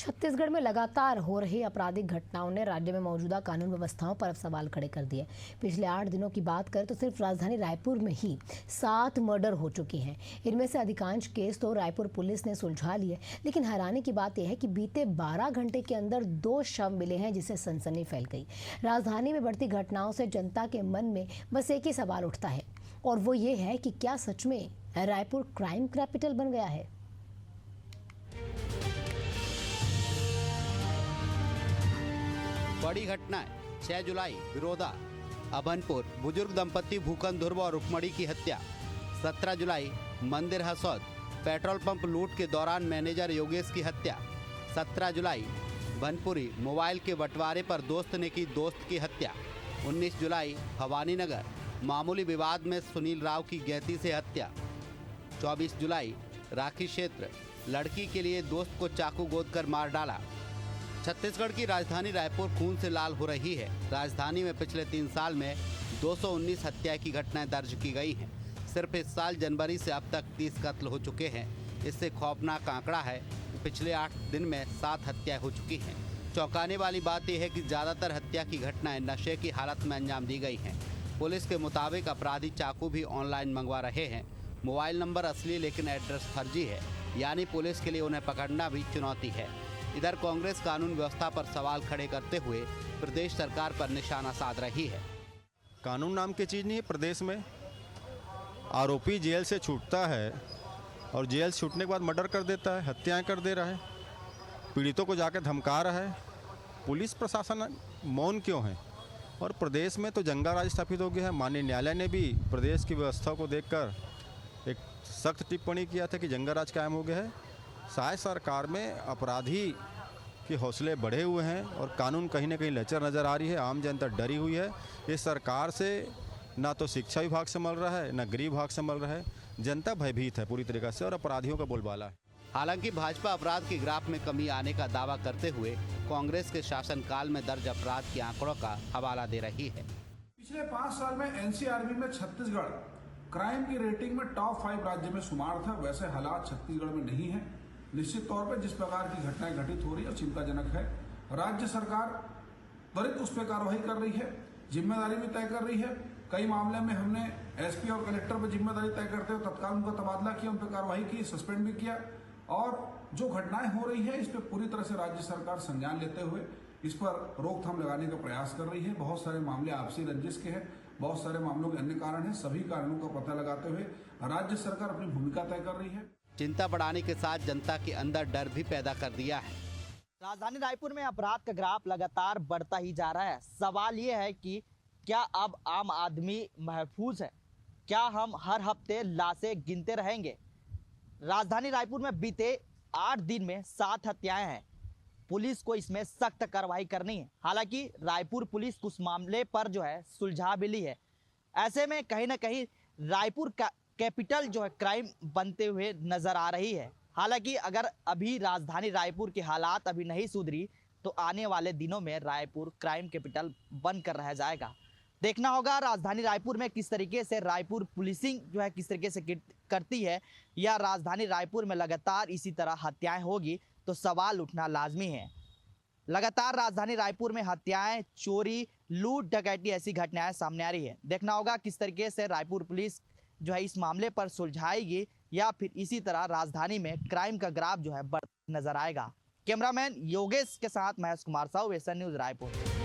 छत्तीसगढ़ में लगातार हो रही आपराधिक घटनाओं ने राज्य में मौजूदा कानून व्यवस्थाओं पर अब सवाल खड़े कर दिए। पिछले 8 दिनों की बात करें तो सिर्फ राजधानी रायपुर में ही 7 मर्डर हो चुके हैं। इनमें से अधिकांश केस तो रायपुर पुलिस ने सुलझा लिए, लेकिन हैरानी की बात यह है कि बीते 12 घंटे के अंदर 2 शव मिले हैं, जिससे सनसनी फैल गई। राजधानी में बढ़ती घटनाओं से जनता के मन में बस एक ही सवाल उठता है, और वो ये है कि क्या सच में रायपुर क्राइम कैपिटल बन गया है। बड़ी घटनाएं 6 जुलाई विरोधा अभनपुर बुजुर्ग दंपति भूखन ध्रुव और रुक्मणी की हत्या। 17 जुलाई मंदिर हसौद पेट्रोल पंप लूट के दौरान मैनेजर योगेश की हत्या। 17 जुलाई भनपुरी मोबाइल के बंटवारे पर दोस्त ने की दोस्त की हत्या। 19 जुलाई भवानी नगर मामूली विवाद में सुनील राव की गैती से हत्या। 24 जुलाई राखी क्षेत्र लड़की के लिए दोस्त को चाकू गोदकर मार डाला। छत्तीसगढ़ की राजधानी रायपुर खून से लाल हो रही है। राजधानी में पिछले 3 साल में 219 हत्या की घटनाएं दर्ज की गई हैं। सिर्फ इस साल जनवरी से अब तक 30 कत्ल हो चुके हैं। इससे खौफनाक आंकड़ा है कि पिछले 8 दिन में 7 हत्याएं हो चुकी हैं। चौंकाने वाली बात यह है कि ज़्यादातर हत्या की घटनाएं नशे की हालत में अंजाम दी गई हैं। पुलिस के मुताबिक अपराधी चाकू भी ऑनलाइन मंगवा रहे हैं। मोबाइल नंबर असली लेकिन एड्रेस फर्जी है, यानी पुलिस के लिए उन्हें पकड़ना भी चुनौती है। इधर कांग्रेस कानून व्यवस्था पर सवाल खड़े करते हुए प्रदेश सरकार पर निशाना साध रही है। कानून नाम की चीज़ नहीं है प्रदेश में। आरोपी जेल से छूटता है और जेल से छूटने के बाद मर्डर कर देता है, हत्याएं कर दे रहा है, पीड़ितों को जाकर धमका रहा है। पुलिस प्रशासन मौन क्यों है? और प्रदेश में तो जंगा राज स्थापित हो गया है। माननीय न्यायालय ने भी प्रदेश की व्यवस्था को देखकर एक सख्त टिप्पणी किया था कि जंगा राज कायम हो गया है। शायद सरकार में अपराधी के हौसले बढ़े हुए हैं और कानून कहीं ना कहीं लचर नज़र आ रही है। आम जनता डरी हुई है। इस सरकार से ना तो शिक्षा विभाग संभल रहा है, ना गृह विभाग संभल रहा है। जनता भयभीत है पूरी तरीके से और अपराधियों का बोलबाला है। हालांकि भाजपा अपराध के ग्राफ में कमी आने का दावा करते हुए कांग्रेस के शासनकाल में दर्ज अपराध के आंकड़ों का हवाला दे रही है। पिछले 5 साल में एनसीआरबी में छत्तीसगढ़ क्राइम की रेटिंग में टॉप 5 राज्य में शुमार था। वैसे हालात छत्तीसगढ़ में नहीं है। निश्चित तौर पर जिस प्रकार की घटनाएं घटित हो रही है चिंताजनक है। राज्य सरकार त्वरित उस पर कार्रवाई कर रही है, जिम्मेदारी भी तय कर रही है। कई मामले में हमने एसपी और कलेक्टर पर जिम्मेदारी तय करते हुए तत्काल उनका तबादला किया, उन पर कार्रवाई की, सस्पेंड भी किया। और जो घटनाएं हो रही है इस पर पूरी तरह से राज्य सरकार संज्ञान लेते हुए इस पर रोकथाम लगाने का प्रयास कर रही है। बहुत सारे मामले आपसी रंजिश के हैं, बहुत सारे मामलों के अन्य कारण हैं। सभी कारणों का पता लगाते हुए राज्य सरकार अपनी भूमिका तय कर रही है। चिंता बढ़ाने के साथ जनता के अंदर डर भी पैदा कर दिया है। राजधानी रायपुर में अपराध का ग्राफ लगातार बढ़ता ही जा रहा है। सवाल ये है कि क्या अब आम आदमी महफूज है? क्या हम हर हफ्ते लाशें गिनते रहेंगे? राजधानी रायपुर में बीते 8 दिन में 7 हत्याएं हैं। पुलिस को इसमें सख्त कार्रवाई करनी है। हालांकि रायपुर पुलिस उस मामले पर जो है सुलझा भी ली है। ऐसे में कहीं ना कहीं रायपुर का कैपिटल जो है क्राइम बनते हुए नजर आ रही है। हालांकि अगर अभी राजधानी रायपुर के हालात अभी नहीं सुधरी तो आने वाले दिनों में रायपुर क्राइम कैपिटल बनकर रह जाएगा। देखना होगा राजधानी रायपुर में किस तरीके से रायपुर पुलिसिंग जो है किस तरीके से करती है, या राजधानी रायपुर में लगातार इसी तरह हत्याएं होगी तो सवाल उठना लाजमी है। लगातार राजधानी रायपुर में हत्याएं, चोरी, लूट, डकैती ऐसी घटनाएं सामने आ रही है। देखना होगा किस तरीके से रायपुर पुलिस जो है इस मामले पर सुलझाएगी या फिर इसी तरह राजधानी में क्राइम का ग्राफ जो है बढ़ता नजर आएगा। कैमरामैन योगेश के साथ महेश कुमार साहू, एसएन न्यूज़ रायपुर।